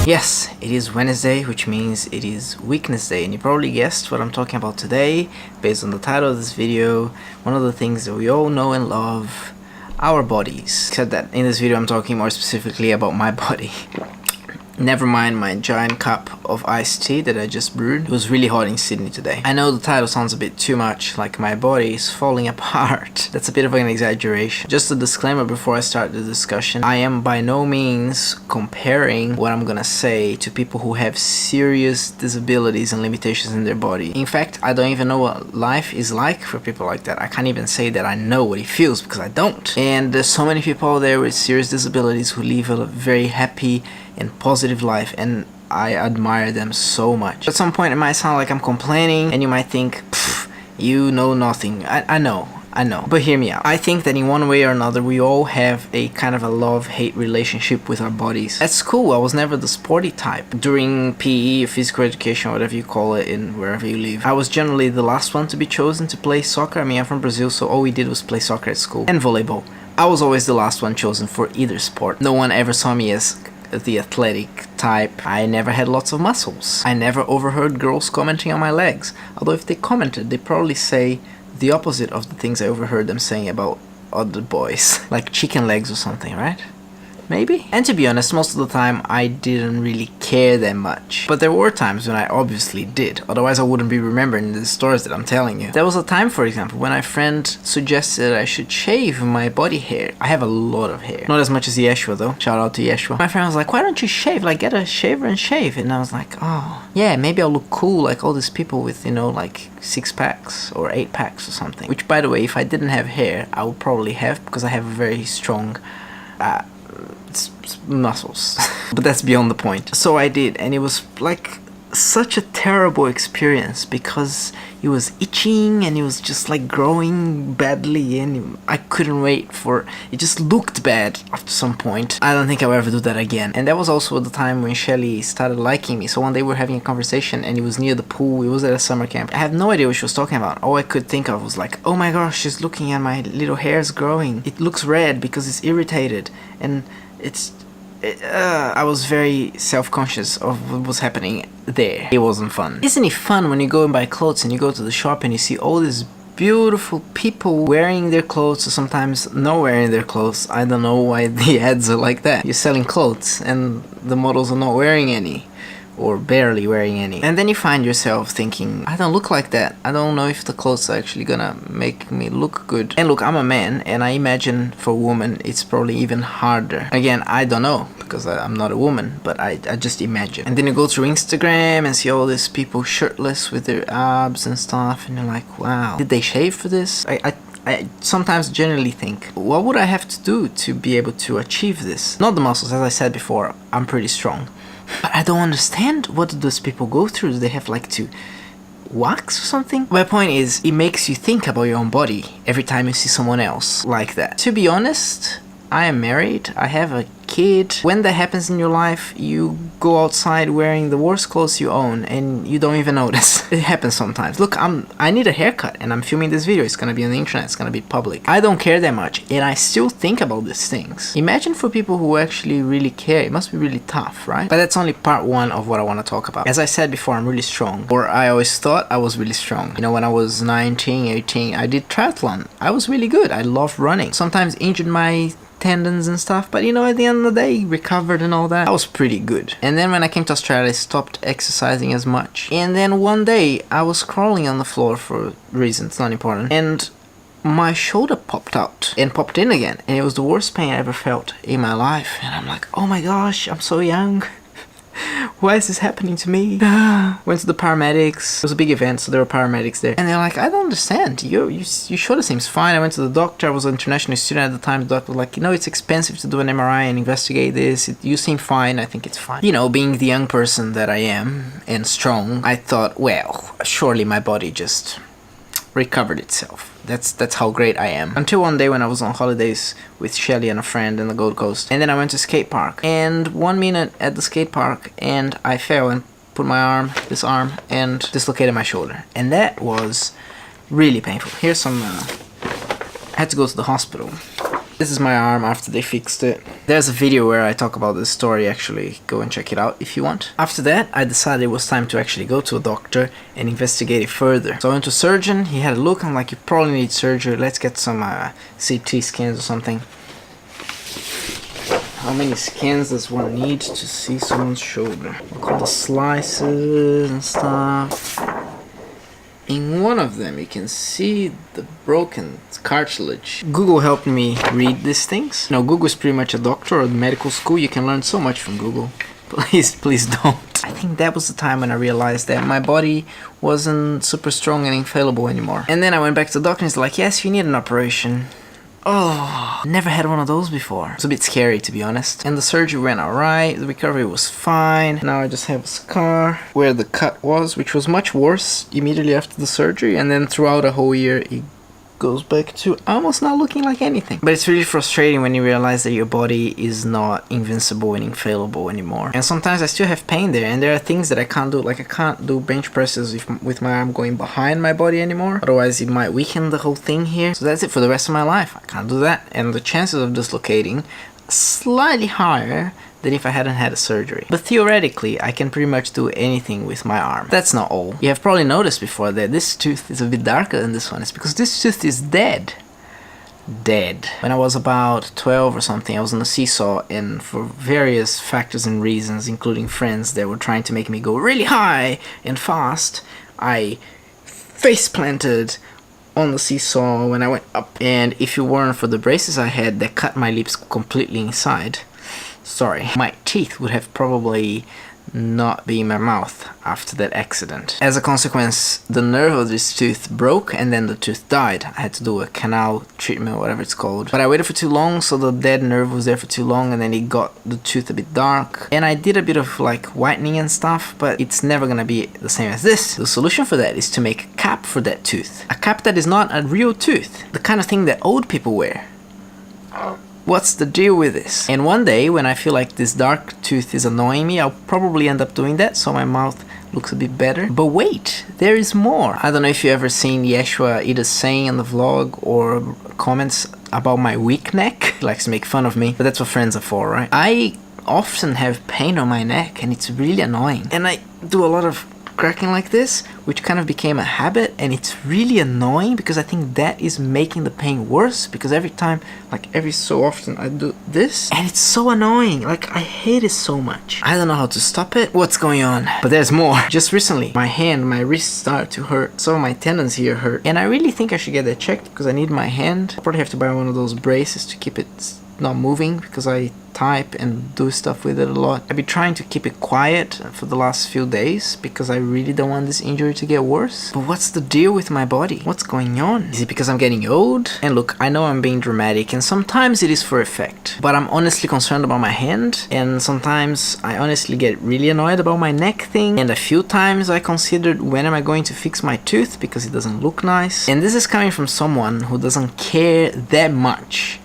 Yes, it is Wednesday, which means it is Weaknessday, and you probably guessed what I'm talking about today based on the title of this video. One of the things that we all know and love, our bodies. Except that in this video I'm talking more specifically about my body. Never mind my giant cup of iced tea that I just brewed. It was really hot in Sydney today. I know the title sounds a bit too much like my body is falling apart. That's a bit of an exaggeration. Just a disclaimer before I start the discussion. I am by no means comparing what I'm gonna say to people who have serious disabilities and limitations in their body. In fact, I don't even know what life is like for people like that. I can't even say that I know what it feels because I don't. And there's so many people out there with serious disabilities who live a very happy and positive life, and I admire them so much. At some point it might sound like I'm complaining and you might think, you know nothing. I know, but hear me out. I think that in one way or another we all have a kind of a love-hate relationship with our bodies. At school I was never the sporty type. During PE, physical education, whatever you call it, in wherever you live, I was generally the last one to be chosen to play soccer. I mean, I'm from Brazil, so all we did was play soccer at school, and volleyball. I was always the last one chosen for either sport. No one ever saw me as the athletic type. I never had lots of muscles. I never overheard girls commenting on my legs. Although if they commented, they probably say the opposite of the things I overheard them saying about other boys. Like chicken legs or something, right? Maybe? And to be honest, most of the time I didn't really care that much. But there were times when I obviously did. Otherwise I wouldn't be remembering the stories that I'm telling you. There was a time, for example, when a friend suggested I should shave my body hair. I have a lot of hair. Not as much as Yeshua though. Shout out to Yeshua. My friend was like, why don't you shave? Like, get a shaver and shave. And I was like, oh, yeah, maybe I'll look cool like all these people with, you know, like 6 packs or 8 packs or something. Which, by the way, if I didn't have hair, I would probably have, because I have a very strong muscles. But that's beyond the point. So I did, and it was like such a terrible experience because it was itching and it was just like growing badly, and I couldn't wait for it. Just looked bad after some point. I don't think I'll ever do that again. And that was also the time when Shelly started liking me. So one day we were having a conversation and it was near the pool. It was at a summer camp. I have no idea what she was talking about. All I could think of was like, oh my gosh, she's looking at my little hairs growing. It looks red because it's irritated, and I was very self-conscious of what was happening there. It wasn't fun. Isn't it fun when you go and buy clothes and you go to the shop and you see all these beautiful people wearing their clothes, or sometimes not wearing their clothes? I don't know why the ads are like that. You're selling clothes and the models are not wearing any, or barely wearing any. And then you find yourself thinking, I don't look like that. I don't know if the clothes are actually gonna make me look good. And look, I'm a man, and I imagine for a woman it's probably even harder. Again, I don't know, because I'm not a woman, but I just imagine. And then you go through Instagram and see all these people shirtless with their abs and stuff, and you're like, wow, did they shave for this? I sometimes generally think, what would I have to do to be able to achieve this? Not the muscles, as I said before, I'm pretty strong. But I don't understand, what do those people go through? Do they have like to wax or something? My point is, it makes you think about your own body every time you see someone else like that. To be honest, I am married, I have a kid. When that happens in your life, you go outside wearing the worst clothes you own and you don't even notice. It happens sometimes. Look, I need a haircut and I'm filming this video. It's gonna be on the internet, it's gonna be public. I don't care that much, and I still think about these things. Imagine for people who actually really care. It must be really tough, right? But that's only part one of what I want to talk about. As I said before, I'm really strong, or I always thought I was really strong. You know, when I was 19, 18, I did triathlon. I was really good. I loved running. Sometimes injured my tendons and stuff, but you know, at the end of the day, recovered and all that. I was pretty good. And then when I came to Australia, I stopped exercising as much. And then one day I was crawling on the floor for reasons not important, and my shoulder popped out and popped in again, and it was the worst pain I ever felt in my life. And I'm like, oh my gosh, I'm so young. Why is this happening to me? Went to the paramedics. It was a big event, so there were paramedics there. And they're like, I don't understand. Your shoulder seems fine. I went to the doctor. I was an international student at the time. The doctor was like, you know, it's expensive to do an MRI and investigate this. You seem fine. I think it's fine. You know, being the young person that I am and strong, I thought, well, surely my body just recovered itself. That's how great I am. Until one day when I was on holidays with Shelly and a friend in the Gold Coast, and then I went to skate park, and 1 minute at the skate park and I fell and put my this arm and dislocated my shoulder, and that was really painful. Here's some I had to go to the hospital. This is my arm after they fixed it. There's a video where I talk about this story, actually. Go and check it out if you want. After that, I decided it was time to actually go to a doctor and investigate it further. So I went to a surgeon, he had a look, I'm like, you probably need surgery, let's get some CT scans or something. How many scans does one need to see someone's shoulder? Look at the slices and stuff. In one of them, you can see the broken cartilage. Google helped me read these things. You know, Google is pretty much a doctor or medical school. You can learn so much from Google. Please don't. I think that was the time when I realized that my body wasn't super strong and infallible anymore. And then I went back to the doctor and he's like, yes, you need an operation. Oh, never had one of those before. It's a bit scary, to be honest. And the surgery went alright, the recovery was fine. Now I just have a scar where the cut was, which was much worse immediately after the surgery. And then throughout a whole year, it goes back to almost not looking like anything. But it's really frustrating when you realize that your body is not invincible and infallible anymore. And sometimes I still have pain there, and there are things that I can't do, like I can't do bench presses with my arm going behind my body anymore, otherwise it might weaken the whole thing here. So that's it for the rest of my life. I can't do that, and the chances of dislocating are slightly higher than if I hadn't had a surgery. But theoretically, I can pretty much do anything with my arm. That's not all. You have probably noticed before that this tooth is a bit darker than this one. It's because this tooth is dead. Dead. When I was about 12 or something, I was on a seesaw, and for various factors and reasons, including friends that were trying to make me go really high and fast, I face planted on the seesaw when I went up. And if it weren't for the braces I had that cut my lips completely inside, sorry, my teeth would have probably not been in my mouth after that accident. As a consequence, the nerve of this tooth broke and then the tooth died. I had to do a canal treatment, whatever it's called. But I waited for too long, so the dead nerve was there for too long, and then it got the tooth a bit dark. And I did a bit of like whitening and stuff, but it's never gonna be the same as this. The solution for that is to make a cap for that tooth. A cap that is not a real tooth. The kind of thing that old people wear. What's the deal with this? And one day, when I feel like this dark tooth is annoying me, I'll probably end up doing that so my mouth looks a bit better. But wait, there is more. I don't know if you ever seen Yeshua either saying in the vlog or comments about my weak neck. He likes to make fun of me, but that's what friends are for, right? I often have pain on my neck and it's really annoying. And I do a lot of cracking like this, which kind of became a habit, and it's really annoying because I think that is making the pain worse, because every time, like every so often, I do this and it's so annoying. Like I hate it so much. I don't know how to stop it. What's going on? But there's more. Just recently, my hand, my wrist started to hurt. Some of my tendons here hurt, and I really think I should get that checked because I need my hand. I'll probably have to buy one of those braces to keep it not moving because I type and do stuff with it a lot. I've been trying to keep it quiet for the last few days because I really don't want this injury to get worse. But what's the deal with my body? What's going on? Is it because I'm getting old? And look, I know I'm being dramatic and sometimes it is for effect, but I'm honestly concerned about my hand, and sometimes I honestly get really annoyed about my neck thing, and a few times I considered when am I going to fix my tooth because it doesn't look nice. And this is coming from someone who doesn't care that much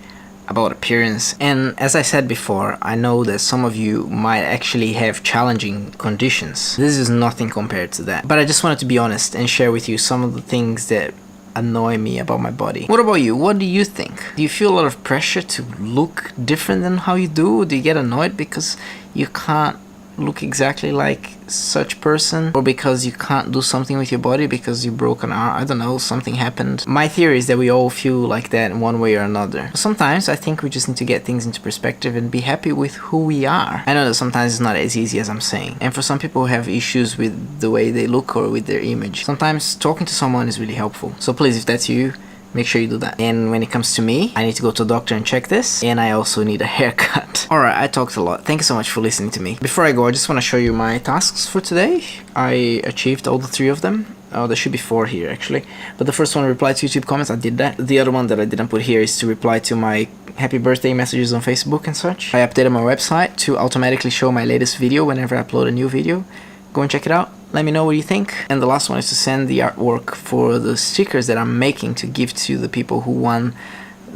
about appearance. And as I said before, I know that some of you might actually have challenging conditions. This is nothing compared to that. But I just wanted to be honest and share with you some of the things that annoy me about my body. What about you? What do you think? Do you feel a lot of pressure to look different than how you do? Do you get annoyed because you can't look exactly like such person, or because you can't do something with your body because you broke an arm? I don't know, something happened. My theory is that we all feel like that in one way or another. Sometimes I think we just need to get things into perspective and be happy with who we are. I know that sometimes it's not as easy as I'm saying, and for some people who have issues with the way they look or with their image, sometimes talking to someone is really helpful. So please, if that's you, make sure you do that. And when it comes to me, I need to go to a doctor and check this, and I also need a haircut. Alright, I talked a lot. Thank you so much for listening to me. Before I go, I just want to show you my tasks for today. I achieved all the 3 of them. Oh, there should be 4 here actually. But the first one, reply to YouTube comments, I did that. The other one that I didn't put here is to reply to my happy birthday messages on Facebook and such. I updated my website to automatically show my latest video whenever I upload a new video. Go and check it out. Let me know what you think. And the last one is to send the artwork for the stickers that I'm making to give to the people who won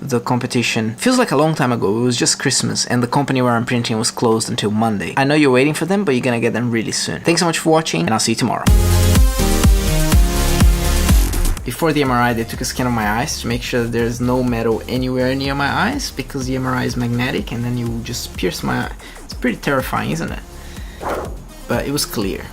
the competition. Feels like a long time ago. It was just Christmas and the company where I'm printing was closed until Monday. I know you're waiting for them, but you're gonna get them really soon. Thanks so much for watching, and I'll see you tomorrow. Before the MRI, they took a scan of my eyes to make sure that there's no metal anywhere near my eyes, because the MRI is magnetic and then you just pierce my eye. It's pretty terrifying, isn't it? But it was clear.